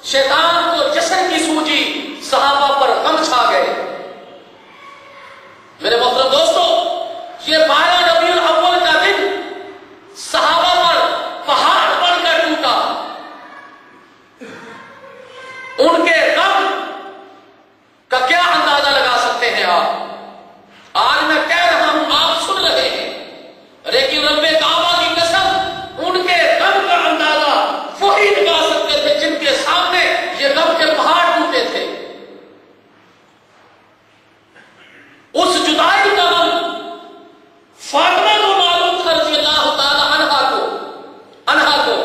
شیطان کو جشن کی سوجی، صحابہ پر غم چھا گئے۔ میرے محترم دوستو، یہ 12 ربیع الاول کا دن صحابہ پر پہاڑ بن کر ٹوٹا۔ ان کے غم کا کیا اندازہ لگا سکتے ہیں آپ؟ آج میں کہہ رہا ہوں، آپ سن رہے ہیں، لیکن رب کعبہ کی قسم ان کے غم کا اندازہ وہی لگا سکتے تھے جن کے سامنے یہ غم کے پہاڑ ٹوٹے تھے۔ اس جدائی کا غم فاطمہ کو معلوم تھا رضی اللہ تعالی عنہا کو،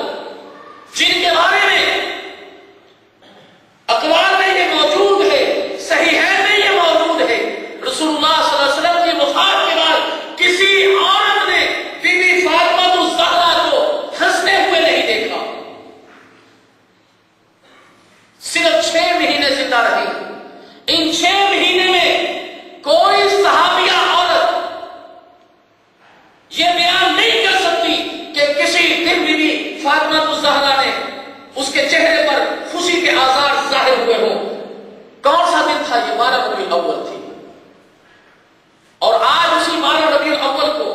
جن کے بارے میں اقوال میں یہ موجود ہے، صحیحین میں یہ موجود ہے، رسول اللہ صلی اللہ علیہ وسلم کی وفات کے بعد کسی عورت نے بی بی فاطمہ الزہرا کو ہنستے ہوئے نہیں دیکھا۔ صرف 6 مہینے زندہ رہی۔ ان 6 مہینے میں کوئی صحابیہ عورت یہ بیان نہیں کر سکتی کہ کسی دن بی بی فاطمہ الزہرا نے اس کے چہرے پر خوشی کے آثار ظاہر ہوئے ہوں۔ کون سا دن تھا؟ یہ 12 ربیع الاول تھی۔ اور آج اسی 12 ربیع الاول کو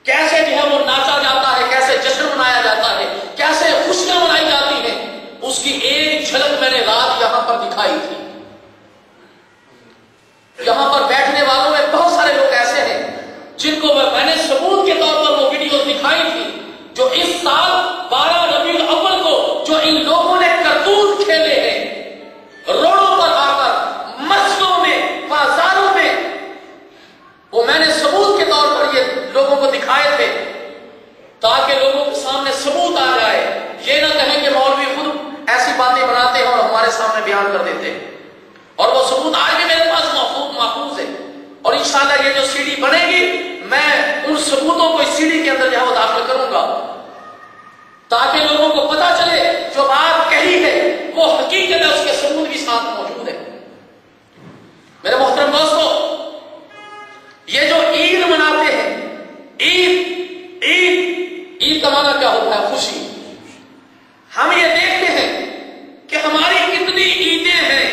کیسے جو ہے وہ ناچا جاتا ہے، کیسے جشن منایا جاتا ہے، کیسے خوشیاں منائی جاتی ہیں، اس کی ایک جھلک میں نے رات یہاں پر دکھائی تھی۔ یہاں پر بیٹھنے والوں میں بہت سارے لوگ ایسے ہیں جن کو میں نے ثبوت کے طور پر وہ ویڈیو دکھائی تھی، جو اس سال 12 ربیع الاول کو جو ان لوگوں نے کرتوت کھیلے ہیں، روڈوں پر آ کر، مسجدوں میں، بازاروں میں، وہ میں نے ثبوت کے طور پر یہ لوگوں کو دکھائے تھے تاکہ لوگوں کے سامنے ثبوت آ جائے، یہ نہ کہیں کہ مولوی خود ایسی باتیں بناتے ہیں اور ہمارے سامنے بیان کر دیتے ہیں۔ اور وہ ثبوت آج بھی میرے پاس محفوظ ہے، اور انشاءاللہ یہ جو سی ڈی بنے گی میں ان ثبوتوں کو اس سی ڈی کے اندر جو ہے وہ داخل کروں گا تاکہ لوگوں کو پتا چلے جو بات کہی ہے وہ حقیقت ہے، اس کے ثبوت بھی ساتھ موجود ہے۔ میرے محترم دوستو، یہ جو عید مناتے ہیں، عید کا معنی کیا ہوتا ہے؟ خوشی۔ ہم یہ دیکھتے ہیں کہ ہماری کتنی عیدیں ہیں۔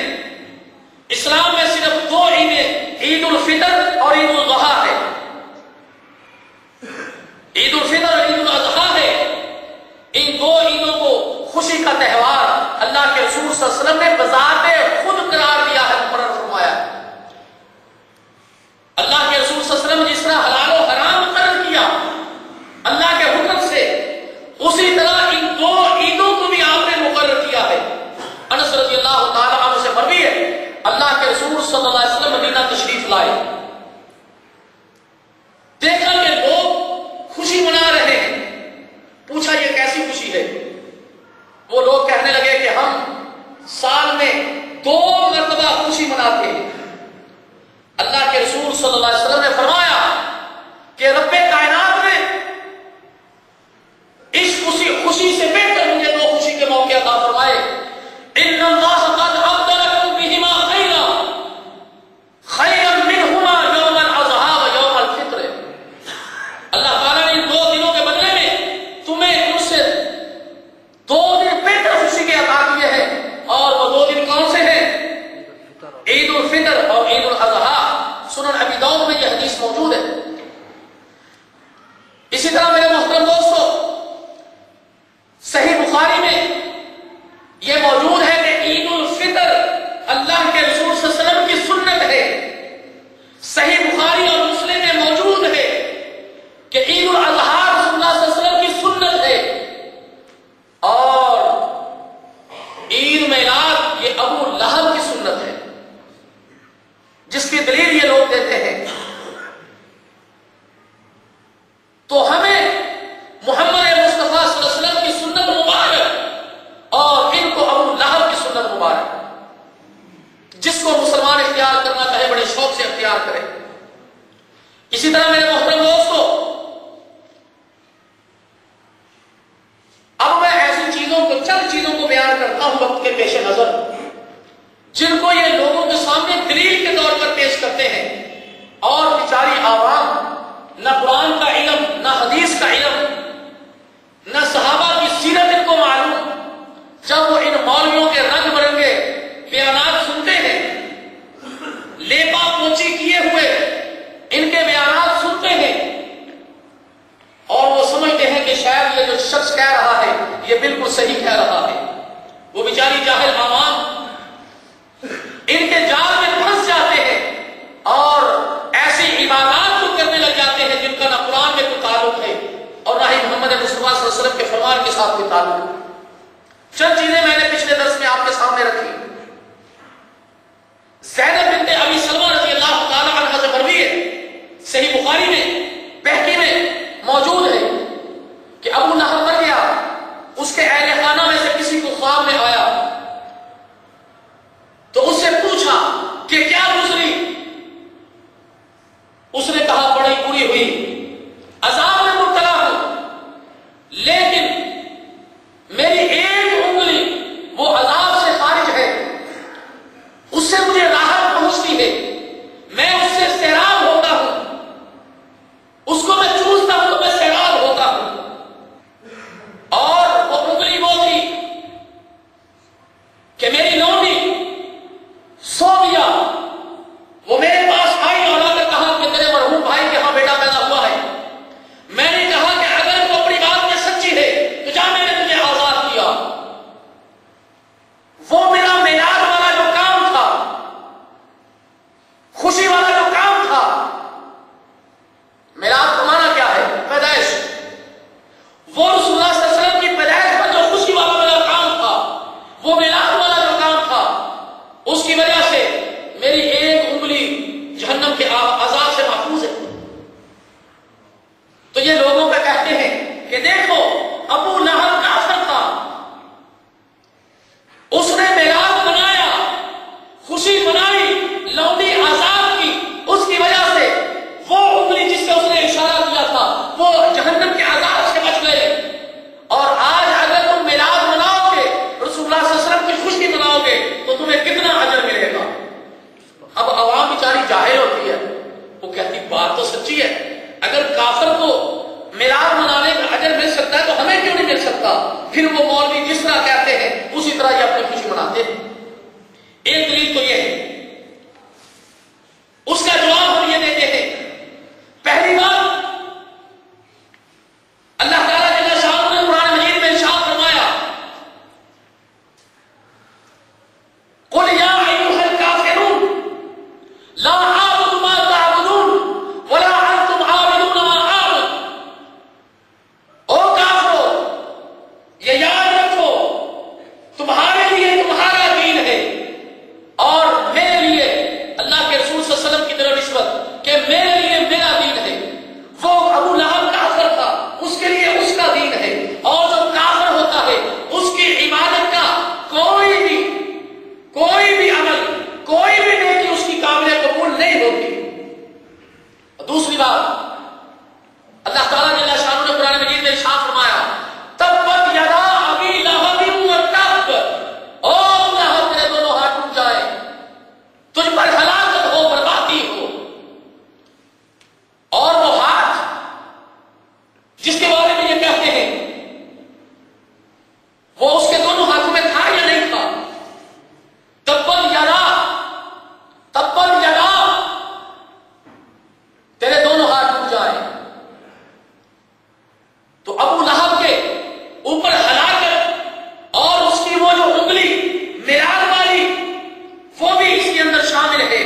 اسلام میں صرف 2 عیدیں، عید الفطر اور عید الاضحیٰ ہے۔ عید الفطر اور عید الاضحیٰ ہے۔ ان 2 عیدوں کو خوشی کا تہوار اللہ کے رسول صلی اللہ علیہ وسلم نے بذات خود قرار دیا ہے، مقرر فرمایا۔ اللہ کے رسول صلی اللہ علیہ وسلم جس طرح حلال و حرام مقرر کیا اللہ کے حکم سے، اسی طرح ان 2 عیدوں کو بھی آپ نے مقرر کیا ہے۔ انس رضی اللہ تعالی عنہ سے مروی ہے، اللہ کے رسول صلی اللہ علیہ وسلم مدینہ تشریف لائے، دیکھا کہ لوگ خوشی منا رہے ہیں، پوچھا یہ کیسی خوشی ہے؟ وہ لوگ کہنے لگے کہ ہم سال میں 2 مرتبہ خوشی مناتے ہیں۔ اللہ کے رسول صلی اللہ علیہ وسلم نے فرمایا کہ رب کائنات نے اس خوشی سے بہتر مجھے 2 خوشی کے موقع عطا فرمائے۔ ان اللہ قد ابدلکم بہما خیرا منہما یوم الاضحیٰ و یوم الفطر۔ اللہ تعالیٰ نے ان 2 دنوں کے بدلے میں تمہیں ان سے 2 دن بہتر خوشی کے عطا کیے ہیں، اور وہ 2 دن کون سے ہیں؟ عید الفطر اور عید الاضحیٰ۔ سنن ابی داؤد میں یہ حدیث موجود ہے۔ اسی طرح میرے محترم دوستو، صحیح بخاری میں یہ موجود ہے کہ عید الفطر اللہ کے رسول صلی اللہ علیہ وسلم کی سنت ہے۔ صحیح بخاری اور مسلم میں موجود ہے کہ عید الاضحیٰ رسول اللہ صلی اللہ علیہ وسلم کی سنت ہے، اور عید میلاد یہ ابو لہب کی سنت ہے، جس کی دلیل یہ لوگ دیتے ہیں۔ تو ہمیں محمد مصطفیٰ صلی اللہ علیہ وسلم کی سنت مبارک اور ان کو ابو لہب کی سنت مبارک، جس کو مسلمان اختیار کرنا چاہے بڑے شوق سے اختیار کرے۔ اسی طرح میرے محترم دوستو، اب میں ایسی چند چیزوں کو بیان کرتا ہوں وقت کے پیش نظر، جن کو یہ لوگوں کے سامنے دلیل کے طور پر پیش کرتے ہیں، اور بیچاری عوام نہ قرآن کا علم، نہ حدیث کا علم، نہ صحابہ کی سیرت ان کو معلوم، جب وہ ان مولوی یہ بالکل صحیح کہہ رہا ہے۔ وہ بیچاری جاہل عوام ان کے جال میں پھنس جاتے ہیں اور ایسی عبادات کو کرنے لگ جاتے ہیں جن کا نہ قرآن میں کوئی تعلق ہے اور نہ ہی محمد مصطفیٰ صلی اللہ علیہ وسلم کے فرمان کے ساتھ کوئی تعلق ہے۔ چند چیزیں میں نے پچھلے درس میں آپ کے سامنے رکھی۔ زینب بنت ابی سلمہ رضی اللہ تعالی عنہ سے مروی ہے، صحیح بخاری میں بہقی میں موجود ہے کہ ابو لہب مر گیا، اس کے اہل خانہ میں سے کسی کو خواب میں آیا تو اس سے پوچھا کہ کیا گزری؟ اس نے کہا بڑی بری ہوئی، عذاب میں مبتلا ہوں، لیکن میری ایک انگلی وہ عذاب سے خارج ہے، اس سے مجھے راحت پہنچتی ہے، میں اس سے سیراب ہوتا ہوں، اس کو میں چوستا ہوں تو میں سیراب ہوتا ہوں۔ اور وہ انگلی وہ تھی کہ میری لونڈی سو گیا، وہ میرے پاس آئی اور آ کر کہا کہ میرے مرحوم بھائی کے ہاں بیٹا پیدا ہوا ہے۔ میں نے کہا کہ اگر تو اپنی بات میں سچی ہے تو جا، میں نے تجھے آزاد کیا۔ وہ میرا میلاد والا جو کام تھا، خوشی والا جو کام تھا، میلاد کا معنی کیا ہے؟ پیدائش۔ وہ رسول اللہ صلی اللہ علیہ وسلم کی پیدائش پر جو خوشی والا میرا کام تھا، وہ میلاد والا جو کام تھا، اس کی وجہ سے میری ایک انگلی جہنم کے عذاب سے محفوظ ہے۔ تو یہ لوگوں کا کہتے ہیں کہ دیکھو ابو لہب کافر تھا، اس نے میلاد منایا، خوشی منائی، لونڈی آزاد کی، اس کی وجہ سے وہ انگلی جس سے اس نے اشارہ کیا تھا وہ جہنم کے عذاب سے بچ گئے۔ اور آج اگر تم میلاد مناؤ گے، رسول اللہ صلی اللہ علیہ وسلم کی خوشی مناؤ گے تو تمہیں کتنا اجر ملے گا۔ اب عوام بیچاری جاہل ہوتی ہے، وہ کہتی بات تو سچی ہے، اگر کافر کو میلاد منانے کا اجر مل سکتا ہے تو ہمیں کیوں نہیں مل سکتا؟ پھر وہ مولوی جس طرح کہتے ہیں اسی طرح یہ اپنی خوشی مناتے ہیں۔ ایک دلیل تو یہ ہے، اس کا جواب ہم یہ دیتے ہیں۔ پہلی بات، اللہ تعالیٰ جل شانہ نے قرآن مجید میں ارشاد فرمایا، قل یا ایھا الکافرون لا اعبد ما تعبدون ولا انتم عابدون ما اعبد۔ او کافرو، یہ یاد رکھو تمہارے لیے تمہارا دین ہے اور میرے لیے، اللہ کے رسول صلی اللہ علیہ وسلم کی طرف نسبت کہ میرے لیے میرا دین ہے۔ وہ ابو لہب کافر تھا، اس کے لیے اس کا دین ہے، اور جو کافر ہوتا ہے اس کی عبادت کا کوئی بھی عمل، کوئی بھی نیکی اس کی قابل قبول نہیں ہوتی۔ دوسری بات، اللہ تعالیٰ جل شانہ نے قرآن مجید میں ارشاد فرمایا، تبت یدا ابی لہب وتب، او لہب تیرے دونوں ہاتھ ٹوٹ جائے، تجھ پر ہلاکت ہو، بربادی ہو۔ اور وہ ہاتھ جس کے بارے میں یہ کہتے ہیں وہ اس کے دونوں ہاتھوں میں تھا یا نہیں تھا؟ تبت یدا، تیرے دونوں ہاتھ ٹوٹ جائے۔ تو ابو لہب کے اوپر ہلاکت اور اس کی وہ جو انگلی میلاد والی وہ بھی اس کے اندر شامل ہے،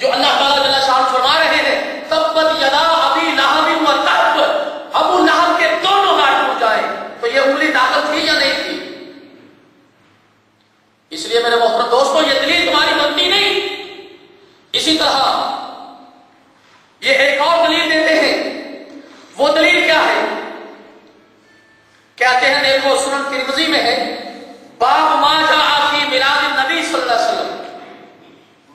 جو اللہ تعالیٰ جل شانہ فرما رہے ہیں تبت یدا ابی لہب وتب، ابو لہب کے دونوں ہاتھ ٹوٹ جائے۔ تو یہ انگلی داخل تھی یا نہیں تھی؟ اس لیے میرے محترم دوستوں، یہ دلیل تمہاری بنتی نہیں۔ اسی طرح یہ ایک اور دلیل دیتے ہیں، وہ دلیل کیا ہے؟ کہتے ہیں دیکھو سنن ترمذی میں ہے، باب ما جاء فی میلاد النبی صلی اللہ علیہ وسلم،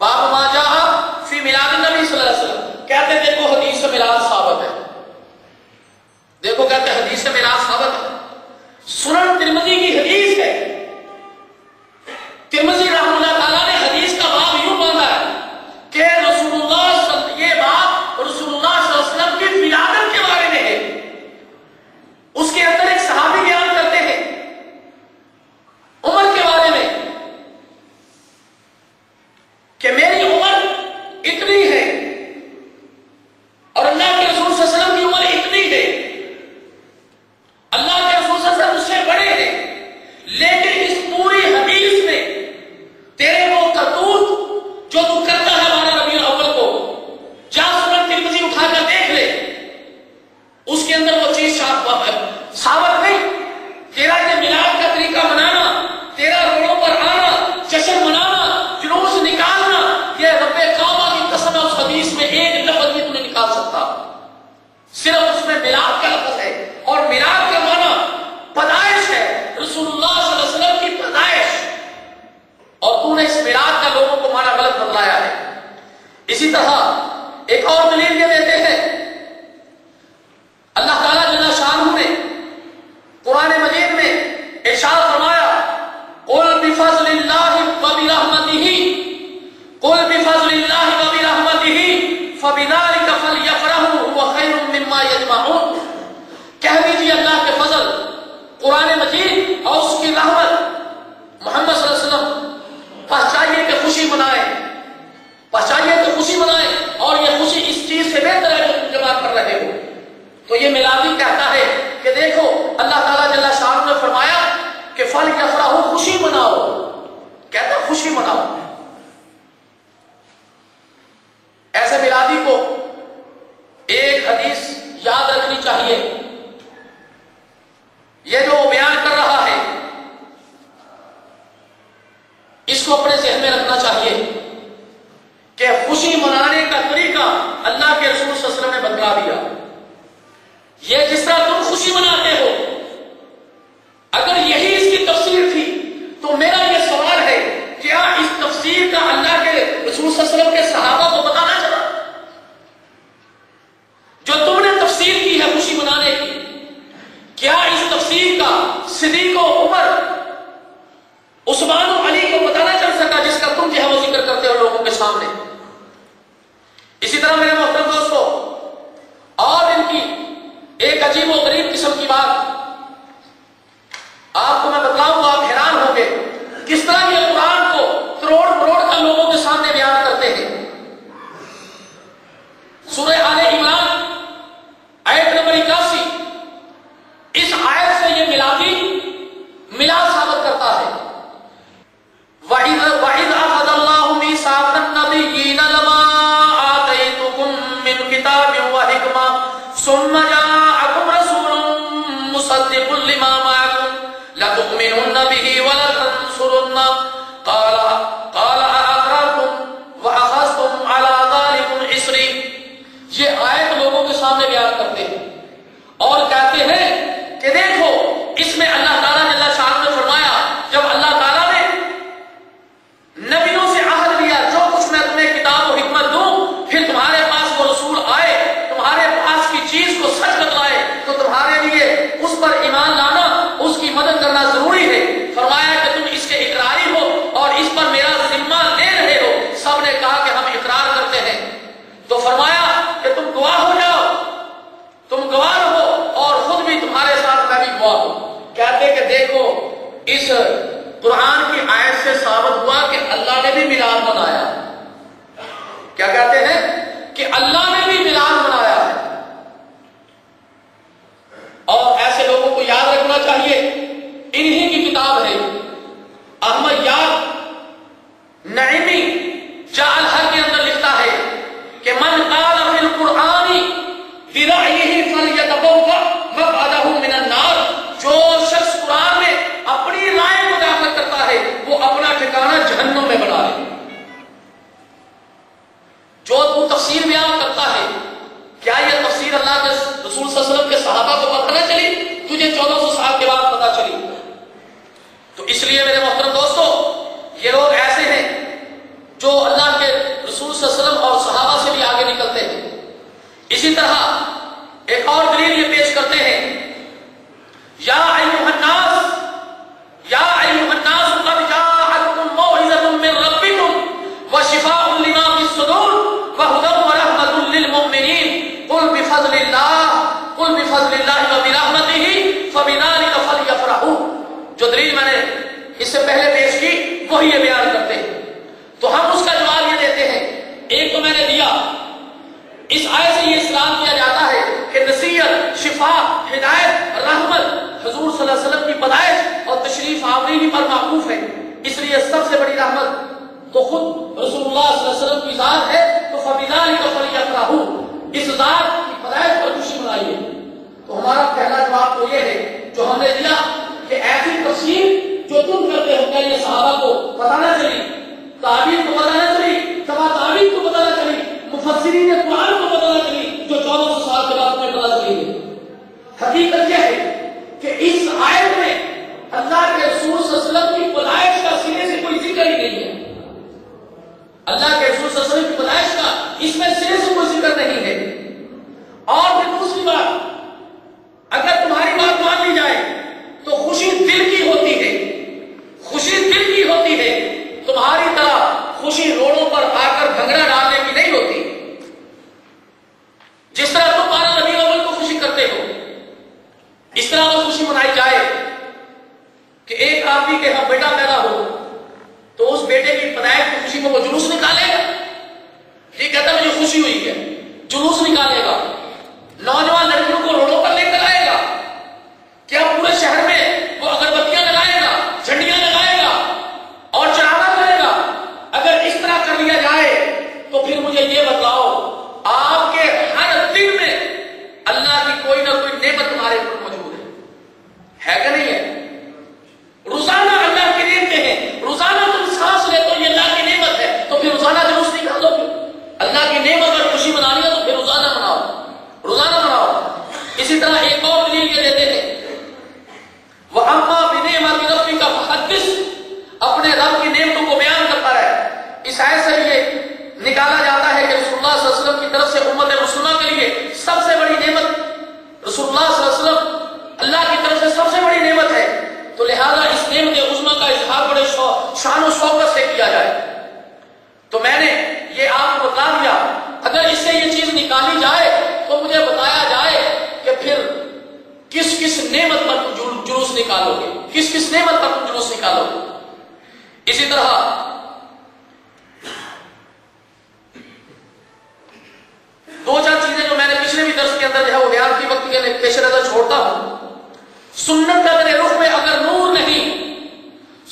باب ما جاء فی میلاد النبی صلی اللہ علیہ وسلم۔ کہتے ہیں دیکھو حدیث سے میلاد ثابت ہے، دیکھو کہتے ہیں حدیث سے میلاد ثابت ہے، سنن ترمذی کی حدیث ہے۔ ترمذی رحمہ اللہ تعالیٰ نے حدیث کا باب یوں باندھا ہے کہ یہ بات رسول اللہ صلی اللہ علیہ وسلم کی ولادت کے بارے میں ہے۔ اس کے اندر ایک صحابی بیان کرتے ہیں عمر کے بارے میں کہ میری عمر اتنی ہے اور اللہ کے رسول صلی اللہ علیہ وسلم کی عمر اتنی ہے، اللہ کے رسول صلی اللہ علیہ وسلم اس سے ارشاد فرمایا قل بفضل اللہ وبرحمتہ قل بفضل اللہ وبرحمتہ فبذلک فلیفرحوا هو خیر مما یجمعون، کہہ دیجیے اللہ کے فضل، قرآن مجید اور اس کی رحمت، محمد صلی اللہ علیہ وسلم، بس چاہیے کہ خوشی منائیں، بس چاہیے کہ خوشی منائیں، اور یہ خوشی اس چیز سے بہتر ہے جو تم جمع کر رہے ہو۔ تو یہ میلادی کہتا ہے کہ دیکھو اللہ تعالیٰ جل شانہ نے فرمایا کہ فلیفرحوا، خوشی مناؤ، کہتا ہے خوشی مناؤ۔ ایسے میلادی کو ایک حدیث یاد رکھنی چاہیے، یہ جو بیان کر رہا ہے اس کو اپنے ذہن میں رکھنا چاہیے کہ خوشی منانے کا طریقہ اللہ کے رسول صلی اللہ علیہ وسلم نے بتلا دیا۔ یہ جس طرح تم خوشی مناتے ہو، اگر یہی اس کی تفسیر تھی تو میرا یہ سوال ہے کیا اس تفسیر کا اللہ کے رسول صلی اللہ علیہ وسلم کے صحابہ کو پتہ نہ چلا؟ جو تم نے تفسیر کی ہے خوشی منانے کی، کیا اس تفسیر کا صدیق و عمر، عثمان و علی کو پتہ نہ چل سکا جس کا تم جو ہے وہ ذکر کرتے ہو لوگوں کے سامنے؟ اسی طرح میرے محترم دوستو، اور ان کی ایک عجیب و غریب قسم کی بات آپ کو میں بتلاؤں گا، آپ حیران ہوں گے کس طرح یہ قرآن کو کروڑ کروڑ کا لوگوں کے سامنے بیان کرتے ہیں۔ سورہ آل عمران آیت نمبر 81، اس آیت سے یہ میلادی میلاد ثابت کرتا ہے۔ وَإِذْ أَخَذَ اللَّهُ مِيثَاقَ النَّبِيِّينَ لَمَا آتَيْتُكُم مِّن كِتَابٍ وَحِكْمَةٍ ثُمَّ جَاءَكُمْ رَسُولٌ مُّصَدِّقٌ لِّمَا مَعَكُمْ لَتُؤْمِنُنَّ بِهِ وَلَتَنصُرُنَّهُ قَالَ أَأَقْرَرْتُمْ وَأَخَذْتُمْ عَلَىٰ ذَٰلِكُمْ إِصْرِي۔ یہ آیت لوگوں کے سامنے بیان کرتے ہیں اور کہتے ہیں کہ دیکھو اس میں اللہ تعالیٰ نے اللہ شان نے فرمایا جب اللہ تعالیٰ نے نبیوں سے عہد لیا جو کچھ میں تمہیں کتاب و حکمت دوں، پھر تمہارے پاس وہ رسول آئے تمہارے پاس کی چیز کو سچ بتلائے تو تمہارے لیے اس پر ایمان لانا، اس کی مدد کرنا ضروری ہے۔ فرمایا کہ تم اس کے اقراری ہو اور اس پر میرا ذمہ لے رہے ہو۔ سب نے کہا کہ ہم اقرار کرتے ہیں۔ تو فرمایا کہ تم گواہ ہو جاؤ، تم گواہ رہو اور خود بھی تمہارے ساتھ میں بھی گواہ ہوں۔ کہتے کہ دیکھو اس قرآن کی آیت سے ثابت ہوا کہ اللہ نے بھی میلاد منایا۔ کیا کہتے ہیں؟ کہ اللہ نے بھی میلاد منایا ہے۔ اور ایسے لوگوں کو یاد رکھنا چاہیے، انہی کی کتاب ہے احمد یاد نعیمی جاء الحق کے اندر لکھتا ہے کہ من قال فی القرآن برأیہ فلیتبوأ مقعدہ من النار، جو شخص قرآن میں اپنی رائے کو داخل کرتا ہے وہ اپنا ٹھکانہ جہنم میں بنا لے۔ جو تو تفسیر بیان کرتا ہے، کیا یہ تفسیر اللہ کے رسول صلی اللہ علیہ وسلم کے صحابہ کو پتہ نہ چلی؟ تجھے 1400 سال کے بعد پتہ چلی۔ تو اس لیے میرے محترم دوستو، یہ لوگ ایسے ہیں جو اللہ کے رسول صلی اللہ علیہ وسلم اور صحابہ سے بھی آگے نکلتے ہیں۔ اسی طرح ایک اور دلیل یہ پیش کرتے ہیں، یا ایھا الناس قد جاءتکم موعظۃ من ربکم وشفاء لما فی الصدور وہدی ورحمۃ للمؤمنین قل بفضل اللہ وبرحمتہ فبذلک فلیفرحوا۔ جو دلیل میں نے اس سے پہلے پیش کی وہی یہ بیان کرتے ہیں۔ تو ہم اس کا جواب یہ دیتے ہیں، ایک تو میں نے دیا، اس آیت سے یہ اصرار کیا جاتا ہے کہ نصیحت، شفا، ہدایت، رحمت حضور صلی اللہ علیہ وسلم کی پیدائش اور تشریف آوری پر معقوف ہے، اس لیے سب سے بڑی رحمت تو خود رسول اللہ صلی اللہ علیہ وسلم کی ذات ہے، تو فبذلک فلیفرحوا، اس ذات کی پیدائش پر خوشی منائیے۔ تو ہمارا پہلا جواب تو یہ ہے جو ہم نے دیا کہ ایسی تفسیر جو تم کرتے ہو، کیا یہ صحابہ کو پتہ نہ چلی، تابعین کو پتہ نہ چلی، تبع تابعین کو پتہ نہ چلی، مفسرین قرآن کو پتہ نہ چلی، جو 1400 سال کے بعد تمہیں پتہ چلی ہے؟ حقیقت یہ ہے کہ اس آیت میں اللہ کے رسول صلی اللہ علیہ وسلم کی پیدائش کا سرے سے کوئی ذکر ہی نہیں ہے۔ اللہ کے رسول صلی اللہ علیہ وسلم کی پیدائش کا اس میں سرے سے کوئی ذکر نہیں ہے۔ اور پھر دوسری بات، اگر تمہاری بات مان لی جائے تو خوشی دل کی ہوتی شادی کے ہم بیٹا پیدا ہو تو اس بیٹے کی پیدائش کی خوشی میں وہ جلوس نکالے گا؟ یہ کہتا ہے مجھے خوشی ہوئی ہے، جلوس نکالے گا، نوجوان لڑکیوں کو روڈوں پر لے کر آئے گا، کیا پورے شہر میں وہ اگربتیاں لگائے گا، جھنڈیاں لگائے گا اور چراغاں کرے گا؟ اگر اس طرح کر لیا جائے تو پھر مجھے یہ بتاؤ آپ کے ہر دن میں اللہ کی کوئی نہ کوئی نعمت تمہارے اوپر موجود ہے کہ نہیں ہے؟ روزانہ اللہ کی نعمتیں ہیں، روزانہ تم سانس لیتے ہو، یہ اللہ کی نعمت ہے، تو پھر روزانہ جلوس نکالو۔ اللہ کی نعمت اور خوشی منانی ہے تو پھر روزانہ مناؤ، روزانہ مناؤ۔ اسی طرح ایک اور دلیل یہ دیتے ہیں وَأَمَّا بِنِعْمَةِ رَبِّكَ فَحَدِّثْ، اپنے رب کی نعمتوں کو بیان کرتا ہے۔ اس آیت سے یہ نکالا جاتا ہے کہ رسول اللہ صلی اللہ علیہ وسلم کی طرف سے امت مسلمہ کے لیے سب سے بڑی نعمت رسول اللہ صلی اللہ علیہ وسلم اللہ کی طرف سے سب سے بڑی نعمت ہے، تو لہذا اس نعمت عظمیٰ کا اظہار بڑے شان و شوکت سے کیا جائے۔ تو میں نے یہ آپ کو بتا دیا، اگر اس سے یہ چیز نکالی جائے تو مجھے بتایا جائے کہ پھر کس کس نعمت پر تم جلوس نکالو گے، کس کس نعمت پر تم جلوس نکالو گے۔ اسی طرح دو چار چیزیں جو میں نے پچھلے بھی درس کے اندر جو ہے وہ بیان کی، وقت کے پیش نظر چھوڑتا ہوں۔ سنت کا میرے رخ میں اگر نور نہیں،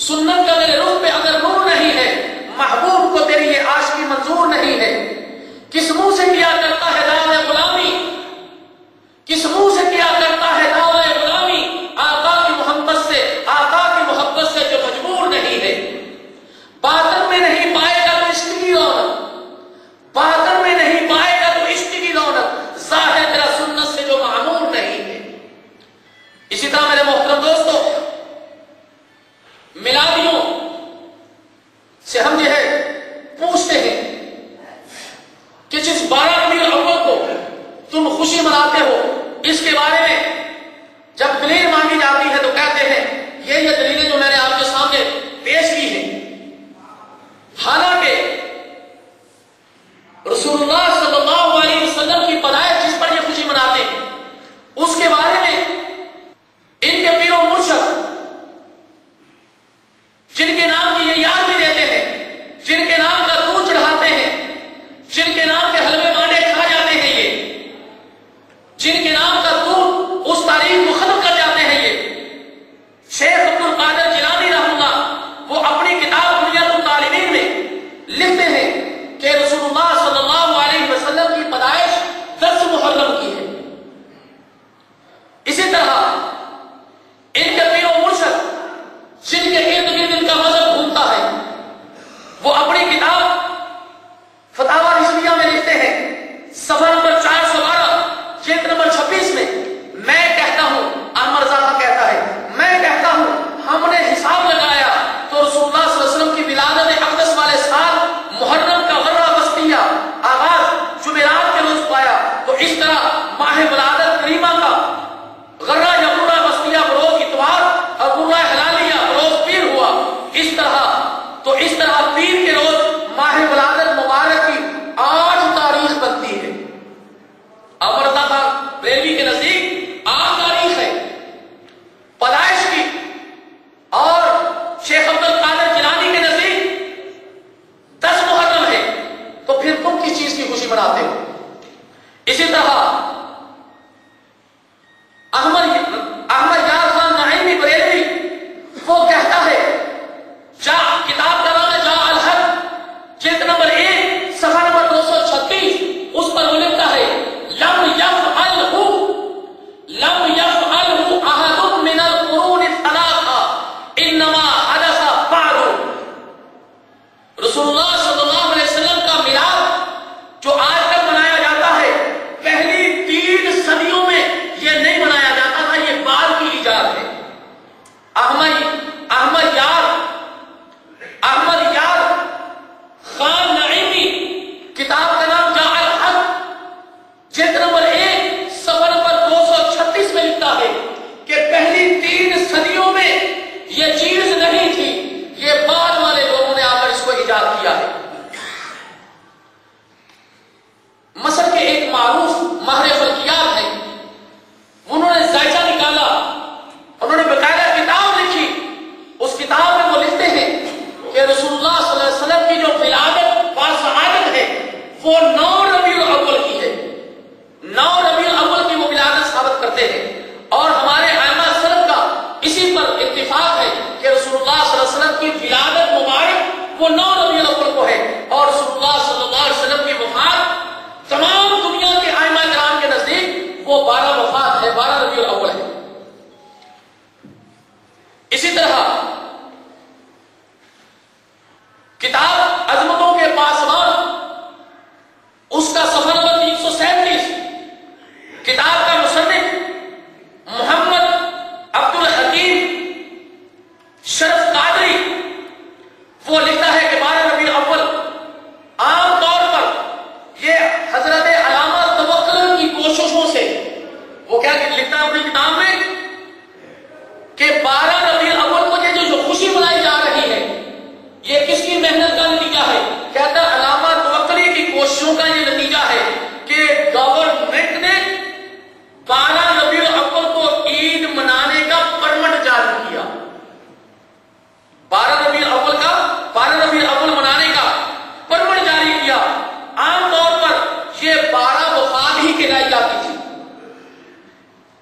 سنت کا میرے رخ میں اگر نور نہیں ہے، محبوب کو تیری یہ عاشقی منظور نہیں ہے، کس منہ سے کیا کرتا ہے دعوے غلامی، کس منہ سے کیا کرتا ہے دعوے غلامی، آقا کی محبت سے، آقا کی محبت سے جو مجبور نہیں ہے۔ باطن میں نہیں پائے گا تو عشق کی رونق، باطن میں نہیں پائے گا تو عشق کی رونق، ظاہر تیرا سنت سے جو معمور نہیں ہے۔ اسی طرح میرے محترم دوستو، میلادیوں سے ہم جو ہے پوچھتے ہیں کہ جس 12 ربیع الاول کو اسی طرح کتاب عظمتوں کے پاسبان، اس کا صفحہ نمبر 337، کتاب کا مصنف محمد عبد الحکیم شرف قادری، وہ لکھتا ہے کہ 12 ربیع الاول عام طور پر یہ حضرت علامہ توکل کی کوششوں سے، وہ کیا لکھتا ہے اپنی کتاب میں کہ 12 ربیع الاول کو جو خوشی منائی جا رہی ہے، یہ کس کی محنت کا نتیجہ ہے؟ کہتا ہے علامہ توکلی کی کوششوں کا یہ نتیجہ ہے کہ گورنمنٹ نے 12 ربیع الاول کو عید منانے کا پرمٹ جاری کیا۔ 12 ربیع الاول منانے کا پرمٹ جاری کیا۔ عام طور پر یہ 12 وفات ہی کہلائی جاتی تھی۔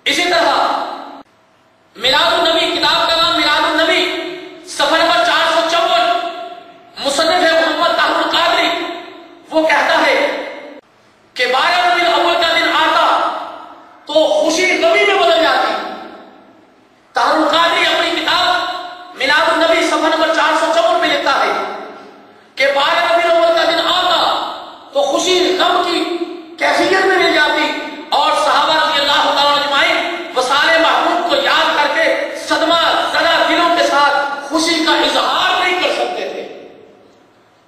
اسی طرح میلاد النبی، کتاب کا نام میلاد النبی، صفحہ نمبر 454، مصنف ہے محمد طاہر القادری، وہ کہتا ہے کہ 12 ربیع الاول کا دن آتا تو خوشی غمی میں بدل جاتی۔ طاہر القادری اپنی کتاب میلاد النبی صفحہ نمبر 454 میں لکھتا ہے کہ 12 ربیع الاول کا دن آتا تو خوشی غم کی کیفیت میں مل جاتی، اور صحابہ رضی اللہ تعالیٰ اجمعین وصال محمود کو یاد کر کے صدمہ زدہ دلوں کے ساتھ خوشی کا اظہار نہیں کر سکتے تھے،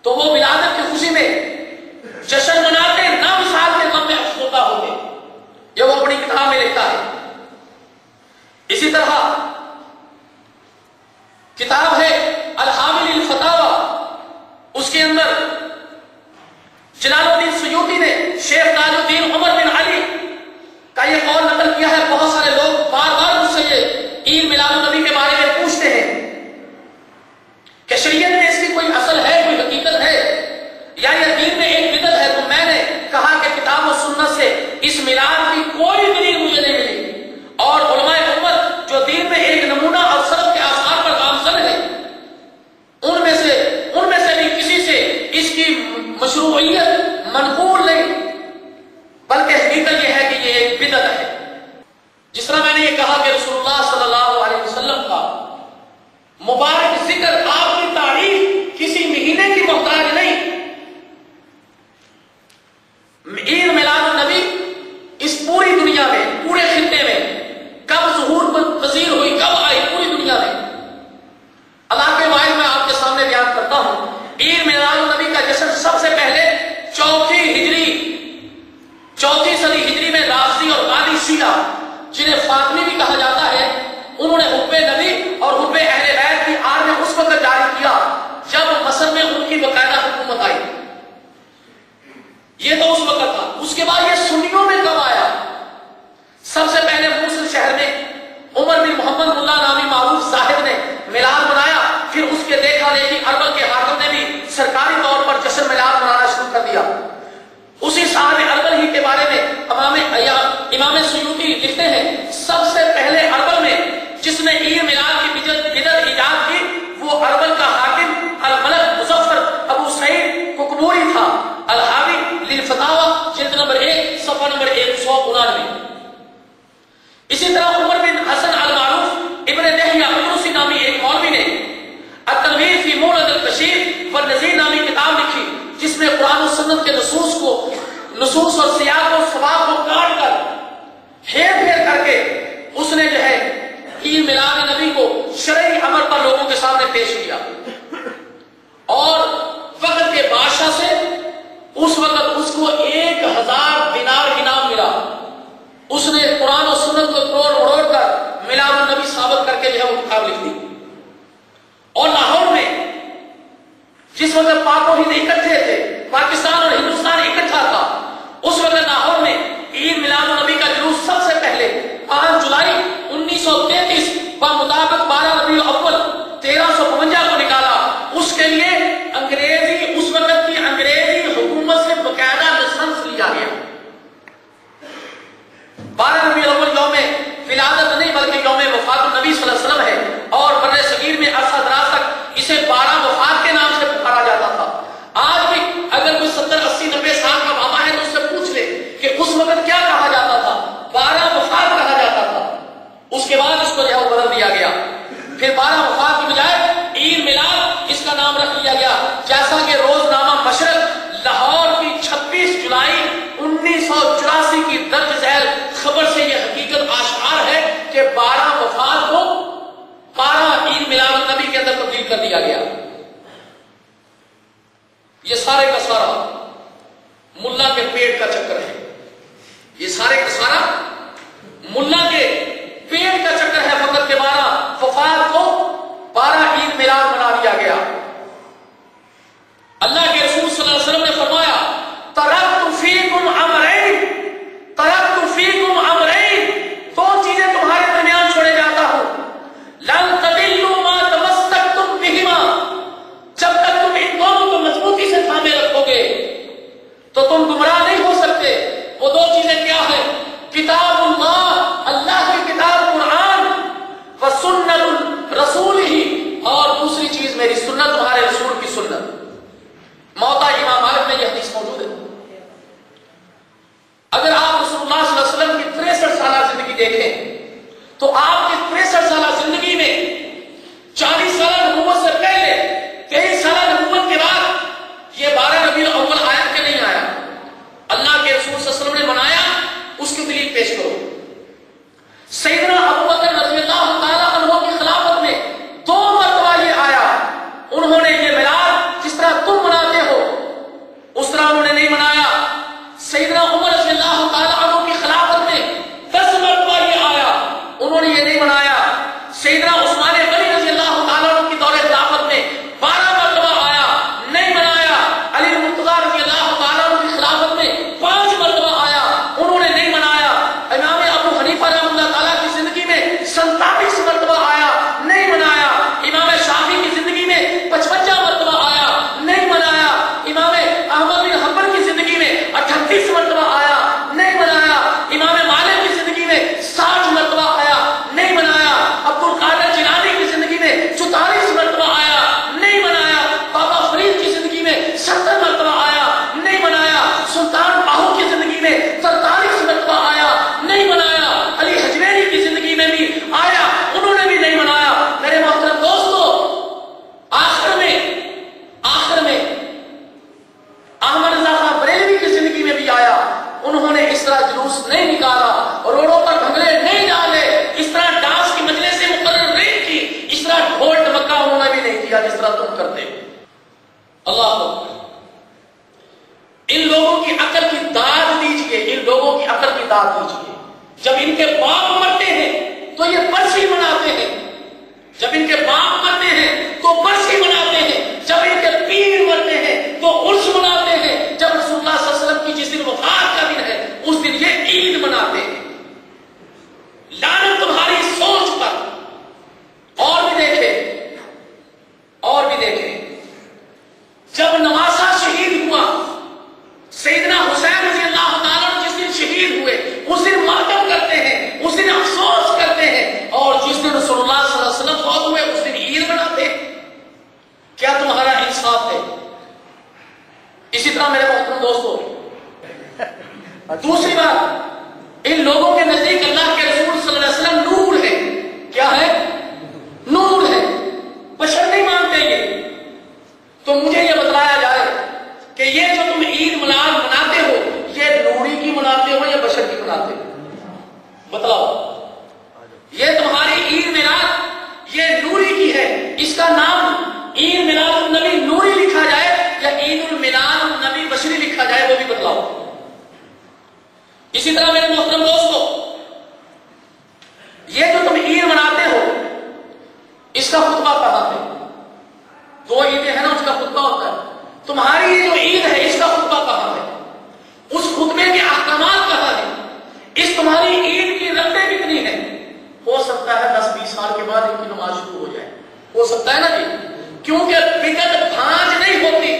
تو وہ ولادت کی خوشی میں جشن مناتے، نہ مثال کے غم میں افسردہ ہوتے، یہ وہ اپنی کتاب میں لکھتا ہے۔ اسی طرح کتاب ہے الحامل الفتاوی، اس کے اندر جلال الدین سیوطی نے شیخ تاج الدین عمر بن علی کا یہ قول نقل کیا ہے۔ بہت سارے لوگ بار بار مجھ سے یہ عید میلاد النبی کے بارے میں پوچھتے ہیں کہ شریعت میں اس کی کوئی اصل ہے، کوئی حقیقت ہے، یا یہ دین میں ایک بدعت ہے؟ تو میں نے کہا کہ کتاب و سنت سے اس میلاد کی کوئی دلیل مجھے نہیں ملی، اور علماء امت جو دین میں ایک نمونہ اور سلف کے آثار پر گامزن ہے، ان میں سے بھی کسی سے اس کی مشروعیت منقول نہیں، بلکہ حقیقت یہ ہے کہ یہ ایک بدعت ہے۔ جس طرح میں نے یہ کہا کہ رسول اللہ صلی اللہ علیہ وسلم کا مبارک ذکر، آپ کی تعریف کسی مہینے کی محتاج نہیں۔ عید میلاد النبی اس پوری دنیا میں، پورے خطے میں کب ظہور پذیر ہوئی، کب آئی پوری دنیا میں؟ اللہ کے واحد میں آپ کے سامنے بیان کرتا ہوں۔ عید میلاد النبی کا جشن سب سے پہلے چوتھی صدی ہجری میں رافضی اور غالی شیعہ، جنہیں فاطمی بھی کہا جاتا ہے، انہوں نے حب نبی اور حب اہل بیت کی آڑ میں اس وقت جاری کیا جب مصر میں ان کی باقاعدہ حکومت آئی۔ یہ تو اس وقت تھا۔ اس کے بعد یہ سنیوں میں کب آیا؟ سب سے پہلے موصل شہر میں عمر بن محمد ملا نامی معروف صاحب نے میلاد منایا، پھر اس کے دیکھا دیکھی اربل کے حاکم نے بھی سرکاری طور پر جشن میلاد منانا شروع کر دیا۔ اسی صاحب اربل ہی کے بارے میں امام سیوطی لکھتے ہیں، سب سے پہلے اربل میں جس نے عید میلاد کی بدعت ایجاد کی وہ اربل کا حاکم الملک مظفر ابو سعید ککبوری تھا۔ الحاوی للفتاوی جلد نمبر 1 صفحہ نمبر 199۔ اسی طرح عمر بن حسن المعروف ابن دہیہ الروسی نامی ایک مولوی نے التنویر فی مولد البشیر والنذیر نامی کتاب لکھی، جس میں قرآن و سنت کے نصوص اور سیاق اور ثواب کو کاٹ کر ہیر پھیر کر کے اس نے جو ہے عید میلاد نبی کو شرعی امر پر لوگوں کے سامنے پیش کیا، اور وقت کے بادشاہ سے اس وقت اس کو 1000 دینار انعام ملا۔ اس نے قرآن و سنت کو توڑ مروڑ کر میلاد النبی ثابت کر کے جو ہے وہ کتاب لکھ دی۔ اور لاہور میں جس وقت پاک و ہند اکٹھے تھے، پاکستان اور ہندوستان اکٹھا تھا، اس وقت لاہور میں عید میلاد النبی کا جلوس سب سے پہلے 5 جولائی 1933 بمطابق 12 ربیع الاول 1352 کو نکالا۔ اس کے لیے اس وقت کی انگریزی حکومت سے باقاعدہ لائسنس لیا گیا۔ 12 ربیع الاول یوم ولادت نہیں بلکہ یوم وفات النبی صلی اللہ علیہ وسلم ہے، اور برِ صغیر میں عرصہ دراز تک اسے 12 وفات کے نام سے پکارا جاتا تھا۔ آج بھی اگر کوئی 70 پھر 12 وفات کی بجائے عید میلاد اس کا نام رکھ لیا گیا، جیسا کہ روزنامہ مشرق لاہور کی 26 جولائی 1984 کی درج ذیل خبر سے یہ حقیقت آشکار ہے کہ 12 وفات کو 12 عید میلاد النبی کے اندر تبدیل کر دیا گیا۔ یہ سارے کا سارا ملا کے پیٹ کا چکر ہے، یہ سارے کا سارا ملا کے پیٹ کا چکر ہے فقط کہ 12 وفات کو 12 عید میلاد بنا دیا گیا۔ اللہ کے رسول صلی اللہ علیہ وسلم نے فرمایا ترکت فیکم امرین، ترکت فیکم امرین، 2 چیزیں تمہارے درمیان چھوڑے جاتا ہوں، لن تضلوا ما تمسکتم بہما، جب تک تم ان دونوں کو مضبوطی سے تھامے رکھو گے تو تم گمراہ نہیں ہو سکتے۔ وہ 2 چیزیں کیا ہیں؟ کتاب اللہ، اللہ کی کتاب قرآن، و سنت رسول ہی، اور دوسری چیز میری سنت، تمہارے رسول کی سنت۔ موطا امام مالک میں یہ حدیث موجود ہے۔ اگر آپ رسول اللہ صلی اللہ علیہ وسلم کی 63 سالہ زندگی دیکھیں تو آپ کی 63 سالہ زندگی میں 40 سالہ نبوت سے پہلے 23 سالہ نبوت کے بعد یہ 12 ربیع الاول آیا کہ نہیں آیا؟ اللہ کے رسول صلی اللہ علیہ وسلم نے منایا، اس کی دلیل پیش کرو۔ سیدنا ابو بکر رضی اللہ تعالیٰ عنہ کی خلافت میں 2 مرتبہ یہ آیا، انہوں نے یہ میلاد جس طرح تم مناتے ہو اس طرح انہوں نے نہیں منایا۔ سیدنا عمر رضی اللہ تعالیٰ عنہ کی خلافت میں 10 مرتبہ یہ آیا، انہوں نے یہ نہیں منایا۔ سیدنا عثمان غنی رضی اللہ تعالیٰ عنہ کی دور خلافت میں 12 مرتبہ آیا، نہیں منایا۔ علی مرتضیٰ رضی اللہ تعالیٰ عنہ کی خلافت میں 5 مرتبہ آیا، انہوں نے نہیں منایا۔ امام ابو حنیفہ رحمۃ اللہ تعالیٰ کی زندگی میں 47 مرتبہ آیا، نہیں منایا۔ امام شافعی کی زندگی میں 55 مرتبہ آیا، نہیں منایا۔ امام احمد بن حنبل کی زندگی میں 38 مرتبہ آیا، نہیں منایا۔ امام مالک کی زندگی میں 60 مرتبہ آیا، نہیں منایا۔ عبد القادر جیلانی کی زندگی میں 44 مرتبہ آیا، نہیں منایا۔ بابا فرید کی زندگی میں 70 مرتبہ آیا، نہیں منایا۔ سلطان باہو کی زندگی میں 43 مرتبہ آیا، نہیں منایا۔ علی حجویری کی زندگی میں بھی آیا، انہوں نے بھی نہیں منایا۔ میرے محترم دوستو، آخر میں احمد رضا خان بریلوی کی زندگی میں بھی آیا، انہوں نے اس طرح جلوس نہیں نکالا، روڈوں پر بھنگڑے نہیں ڈالے، اس طرح ڈانس کی مجلسیں مقرر نہیں کی، اس طرح ڈھول ڈمکا انہوں نے بھی نہیں کیا جس طرح تم کرتے ہو۔ اللہ اکبر۔ ان لوگوں کی عقل کی داد دیجئے، ان لوگوں کی عقل کی داد دیجئے۔ جب ان کے باپ مرتے ہیں تو یہ برسی مناتے ہیں، جب ان کے باپ مرتے ہیں تو برسی مناتے ہیں، جب ان کے پیر مرتے ہیں تو عرس مناتے ہیں، جب رسول اللہ صلی اللہ علیہ وسلم کی جس دن وفات کا دن ہے اس دن یہ عید مناتے ہیں۔ لعنت تمہاری سوچ پر۔ اور بھی دیکھیں، جب نواسا شہید ہوا، سیدنا حسین رضی اللہ تعالیٰ جس دن شہید ہوئے اس دن ماتم کرتے ہیں، اس دن افسوس کرتے ہیں، اور جس دن رسول اللہ صلی اللہ علیہ وسلم فوت ہوئے اس دن عید مناتے ہیں۔ کیا تمہارا انصاف ہے؟ اسی طرح میرے محترم دوستو، دوسری بات، ان لوگوں کے نزدیک اللہ کے رسول صلی اللہ علیہ وسلم نور ہے۔ کیا ہے؟ نور ہے، بشر نہیں مانتے یہ۔ تو مجھے یہ بتلایا جائے کہ یہ جو تم عید میلاد مناتے ہو یہ نوری کی مناتے ہو یا بشر کی مناتے ہو؟ بتلاؤ۔ یہ تمہاری عید میلاد یہ نوری کی ہے، اس کا نام عید میلاد النبی نوری لکھا جائے یا عید المیلاد النبی بشری لکھا جائے، وہ بھی بتلاؤ۔ اسی طرح میرے محترم دوستو، یہ جو تم عید مناتے ہو اس کا خطبہ کہاں ہے؟ 2 عیدیں ہیں نا، اس کا خطبہ ہوتا ہے۔ تمہاری یہ جو عید ہے اس کا خطبہ کہاں ہے؟ اس خطبے کے احکامات کہاں ہیں؟ اس تمہاری عید کی رنگیں کتنی ہیں؟ ہو سکتا ہے 10-20 سال کے بعد ان کی نماز شروع ہو جائے، ہو سکتا ہے نا جی، کیونکہ بدعت بھانج نہیں ہوتی،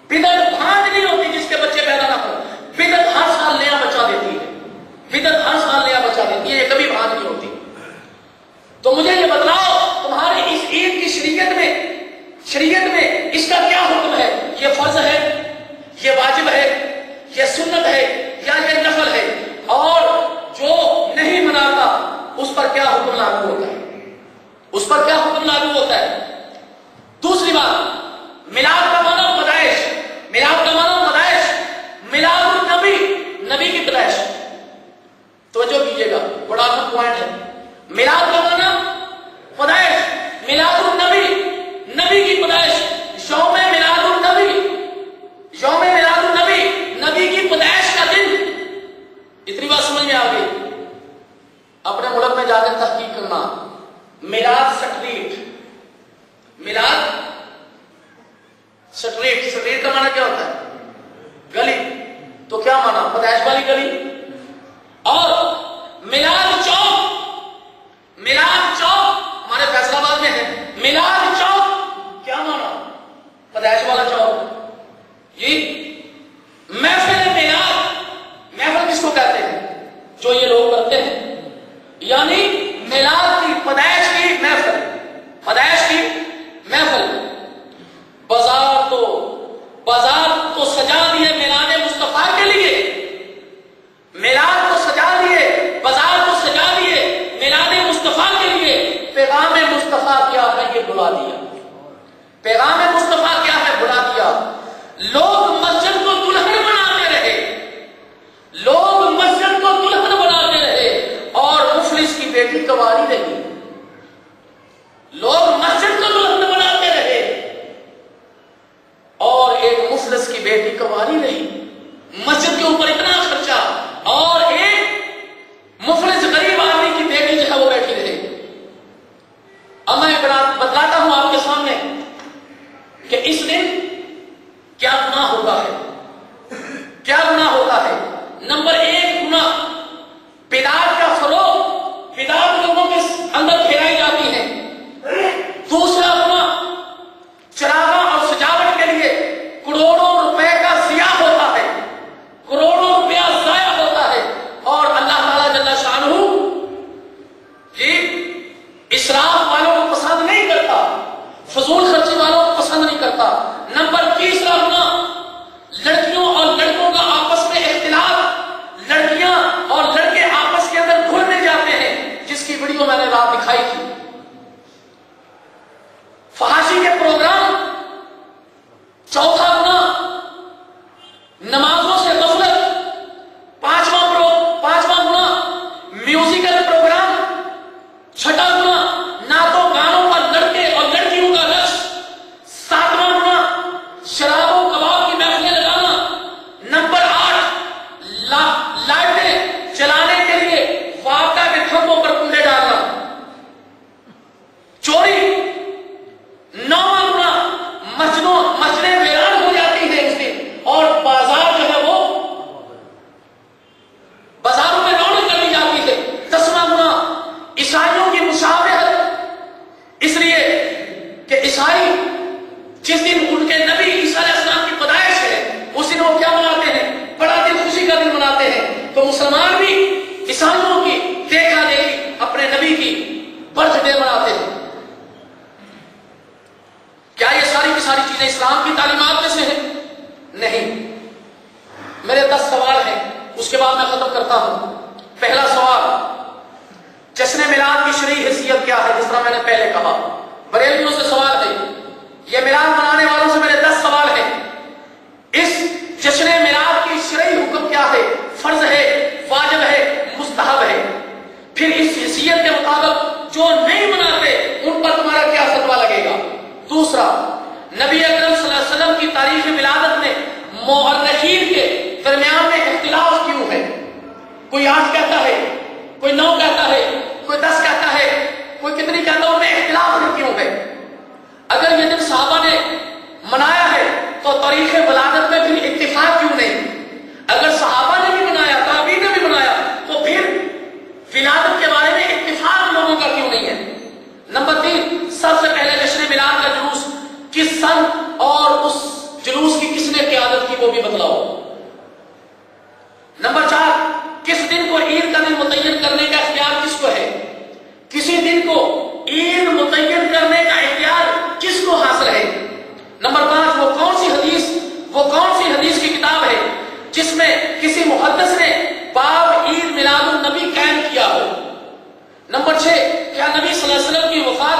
بدعت بھانج نہیں ہوتی جس کے بچے پیدا نہ ہو۔ بدعت ہر سال نیا بچہ دیتی ہے، بدعت ہر سال نیا بچہ دیتی ہے، یہ کبھی بھانج نہیں ہوتی۔ تو مجھے یہ بتلاؤ، تمہاری اس عید کی شریعت میں اس کا کیا حکم ہے؟ یہ فرض ہے، یہ واجب ہے، یہ سنت ہے یا یہ نفل ہے؟ اور جو نہیں مناتا اس پر کیا حکم لاگو ہوتا ہے؟ اس پر کیا حکم لاگو ہوتا ہے؟ دوسری بات، میلاد کا معنی پیدائش، میلاد کا معنی پیدائش، میلاد النبی، نبی کی پیدائش. توجہ کیجیے گا، بڑا اہم پوائنٹ ہے. میلاد کا معنی پیدائش، میلاد النبی، نبی کی پیدائش. یوم میلاد النبی، یوم میلاد النبی، نبی کی پیدائش کا دن. اتنی بات سمجھ میں آ گئی؟ اپنے ملک میں جا کر تحقیق کرنا. میلاد سٹریٹ، میلاد سٹریٹ، سٹریٹ کا معنی کیا ہوتا ہے؟ گلی. تو کیا معنی؟ پیدائش والی گلی. اور میلاد چوک، میلاد چوک ہمارے فیصلہ آباد میں ہے. میلاد چوک کیا معنی؟ پیدائش والا چوک. یہ محفل میلاد، محفل کس کو کہتے ہیں؟ جو یہ لوگ کرتے ہیں، یعنی میلاد کی پیدائش کی محفل، پیدائش کی محفل. بازار تو سجا دیے میلاد مصطفیٰ کے لیے، میلاد کو سجا دیے، بازار کو سجا دیے میلاد مصطفیٰ کے لیے. پیغام مصطفیٰ کیا ہے؟ یہ بلا دیا. پیغام مصطفیٰ کیا ہے؟ بلا دیا. لوگ مسجد کو دلہن بناتے رہے، لوگ مسجد کو دلہن بناتے رہے اور مفلس کی بیٹی کنواری رہی. لوگ مسجد کو دلہن بناتے رہے اور ایک مفلس کی بیٹی کنواری رہی. مسجد کے اوپر اتنا خرچہ اور ایک مفلس غریب آدمی کی بیٹی جو ہے وہ بیٹھی رہے. اب میں بتلاتا ہوں آپ کے سامنے کہ اس دن کیا گناہ ہوتا ہے، کیا گناہ ہوتا ہے. نمبر 1 گناہ بدعت کا فروغ، بدعت لوگوں کے اندر پھیلائی جاتی ہے. دوسرا گناہ چراغاں اور سجاوٹ کے لیے کروڑوں روپے کا ضیاع ہوتا ہے، کروڑوں روپیہ ضائع ہوتا ہے. اور اللہ تعالیٰ جل شانہ جی اسراف والوں کو پسند نہیں کرتا، فضول خرچی والوں کو پسند نہیں کرتا. نمبر 3 گناہ لڑکیوں اور لڑکوں کا آپس میں اختلاط، لڑکیاں اور لڑکے آپس کے اندر گھلنے جاتے ہیں، جس کی ویڈیو میں نے رات دکھائی تھی. فحاشی کے پروگرام. چوتھا گناہ نمازوں سے غفلت. پانچواں گناہ میوزیکل پروگرام. چھٹا گناہ نعتوں گانوں پر لڑکے اور لڑکیوں کا رقص. 7واں گناہ شراب و کباب کی محفلیں لگانا. نمبر 8 لائٹیں جلانے کے لیے واقعہ کے کھمبوں پر کنڈے ڈالنا. چوری. 9واں گناہ مسجدیں ویران ہو جاتی ہیں اس دن اور بازار جو ہے وہ بازاروں میں رونق کر دی جاتی ہے. 10واں گناہ عیسائیوں کی مشابہت، اس لیے کہ عیسائی جس دن ان کے نبی عیسیٰ علیہ السلام کی پیدائش ہے اس دن وہ کیا مناتے ہیں؟ بڑا دن، خوشی کا دن مناتے ہیں. تو مسلمان بھی عیسائیوں کی دیکھا دیکھی اپنے نبی کی برتھ ڈے مناتے ہیں. کیا یہ ساری کی ساری چیزیں اسلام کی تعلیمات میں سے ہیں؟ نہیں. میرے 10 سوال ہیں، اس کے بعد میں ختم کرتا ہوں. پہلا سوال، جشن میلاد کی شرعی حیثیت کیا ہے؟ جس طرح میں نے پہلے کہا، بریلویوں سے سوال ہے، یہ میلاد منانے والوں سے میرے 10 سوال ہیں. اس جشن میلاد کی شرعی حکم کیا ہے؟ فرض ہے، واجب ہے، مستحب ہے؟ پھر اس حیثیت کے مطابق جو نہیں مناتے ان پر تمہارا کیا فتویٰ لگے گا؟ دوسرا، نبی اکرم صلی اللہ علیہ وسلم کی تاریخ ولادت میں مورخین کے درمیان میں اختلاف کیوں ہے؟ کوئی 8 کہتا ہے، کوئی 9 کہتا ہے، کوئی 10 کہتا ہے، کوئی کتنی کہتا ہے، ان میں اختلاف کیوں ہے؟ اگر یہ دن صحابہ نے منایا ہے تو تاریخ ولادت میں پھر اتفاق کیوں نہیں؟ اگر صحابہ نے بھی منایا، تابعین نے بھی منایا، تو پھر ولادت کے بارے میں اتفاق لوگوں کا کیوں نہیں ہے؟ نمبر 3، سب سے پہلے جشن میلاد کا جلوس کس سن اور اس جلوس کی کس نے قیادت کی وہ بھی بتلاؤ. نمبر 4، کس دن کو عید کا دن متعین کرنے کا اختیار کس کو ہے؟ کسی دن کو عید متعین کرنے کا اختیار کس کو حاصل ہے؟ نمبر 5، وہ کون سی حدیث کی کتاب ہے جس میں کسی محدث نے باب عید میلاد النبی قائم کیا ہو؟ نمبر 6، کیا نبی صلی اللہ علیہ وسلم کی وفات